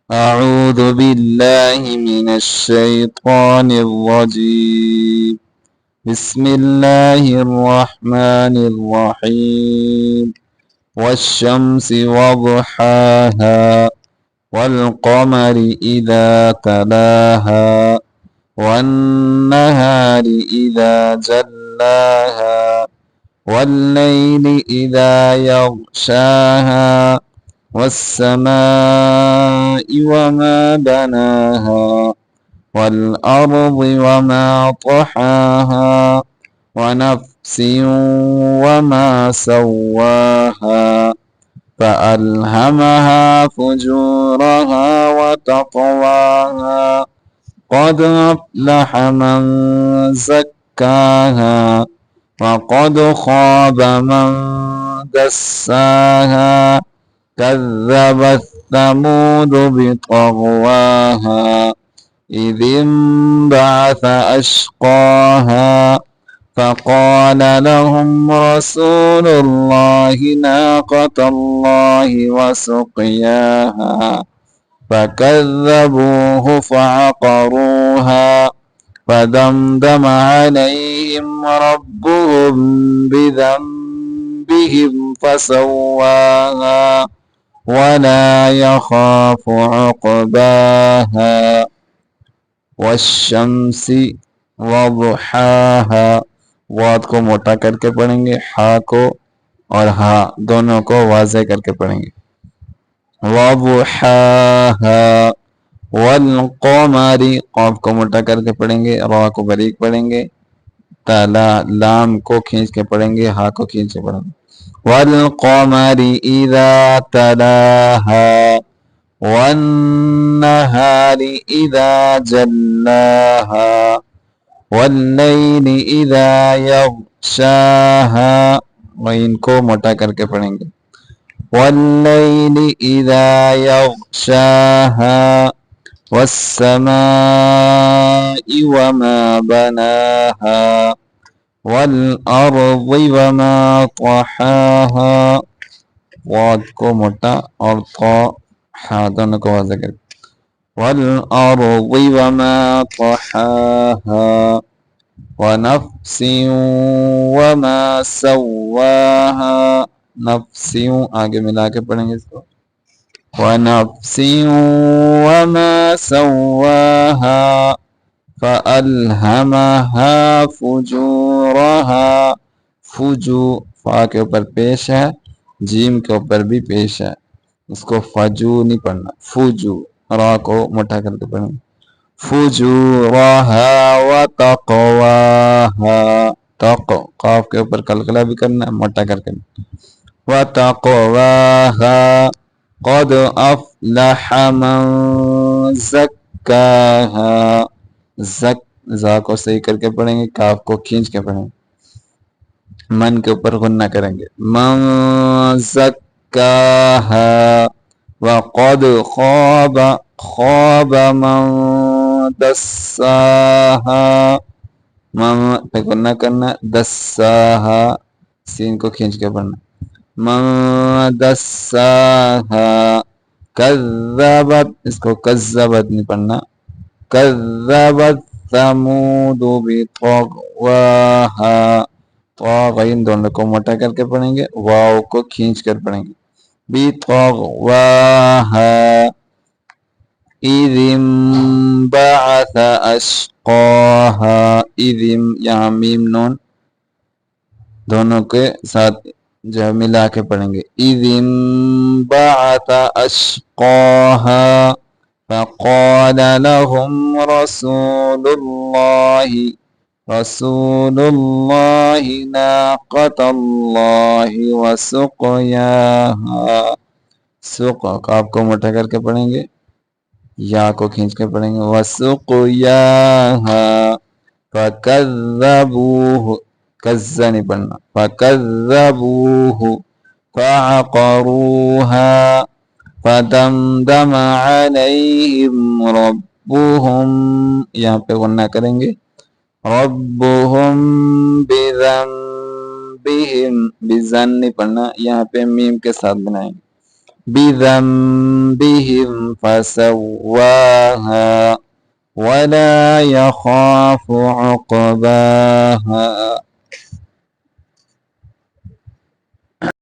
أعوذ بالله من الشيطان الرجيم. بسم الله الرحمن الرحيم. والشمس وضحاها والقمر إذا تلاها والنهار إذا جلاها والليل إذا يغشاها والسماء وما بناها والأرض وما طحاها ونفس وما سواها فألهمها فجورها وتقواها قد أفلح من زكاها وقد خاب من دساها كذبت ثمود بطغواها إذ انبعث أشقاها فقال لهم رسول الله ناقة الله وسقياها فكذبوه فعقروها فدمدم عليهم ربهم بذنبهم فسواها ولا يخاف عقباها والशम्स वضحاها। वाद को मोटा करके पढ़ेंगे, हा को और हा दोनों को वाज़े करके पढ़ेंगे। वضحاها वल्क़मरी क़ाफ को मोटा करके पढ़ेंगे, रा को बारीक पढ़ेंगे, तला लाम को खींच के पढ़ेंगे, हा को खींच के पढ़ेंगे। वल्क़मरी इज़ा तलाहा वन्नहारि इज़ा जल्लाहा वल्लैलि इज़ा यग़शाहा। इनको मोटा करके पढ़ेंगे। वल्लैलि इज़ा यग़शाहा वस्समाइ वमा बनाहा वल्अर्दि वमा तहाहा। वाद को मोटा और था हा दोनों को वाज़े करके। वल्अर्दि वमा तहाहा वनफ्सिन वमा सव्वाहा। नफ्सिन आगे मिला के पढ़ेंगे इसको। वनफ्सिन वमा सव्वाहा फअल्हमहा फुजूरहा। फुजू फा के ऊपर पेश है, जीम के ऊपर भी पेश है, इसको फजू नहीं पढ़ना, फुजू। रा को मोटा करके पढ़ेंगे। फुजूरहा व तक़वाहा। तक़ क़ाफ के ऊपर कलकला भी करना है, मोटा करके। व तक़वाहा क़द अफ़लह मन ज़क्काहा। ज़क ज़ा को सही करके पढ़ेंगे, काफ को खींच के पढ़ेंगे, मन के ऊपर गुन्ना करेंगे। मन ज़क्काहा वक़द ख़ाब मन दस्साहा। मन पे गुन्ना करना, दस्साहा सीन को खींच के पढ़ना। मन दस्साहा कज़्ज़बत, इसको कज़्ज़बत नहीं पढ़ना, कज़्ज़बत समूद बितग़वाहा। इन दोनों को मोटा करके पढ़ेंगे, वाव को खींच कर पढ़ेंगे। बितग़वाहा इज़िम बअथ अश्क़ाहा। इज़िम यहाँ मीम नून दोनों के साथ जो मिला के पढ़ेंगे। इज़िम बअथ अश्क़ाहा फ़क़ाल लहुम रसूलुल्लाहि नाक़तल्लाहि वसुक़याहा। सुक़ काफ को मोटा करके पढ़ेंगे, या को खींच के पढ़ेंगे। वसुक़याहा फ़कज़्ज़बूहु, कज़्ज़ा नहीं पढ़ना, फ़कज़्ज़बूहु फ़अक़रूहा फ़दमदम अलैहिम रब्बुहुम। यहाँ पे गुन्ना करेंगे, रब्बुहुम बिज़न्बिहिम, बिज़न नहीं पढ़ना, यहाँ पे मीम के साथ बनाएंगे। بذنبهم فسواها ولا يخاف عقباها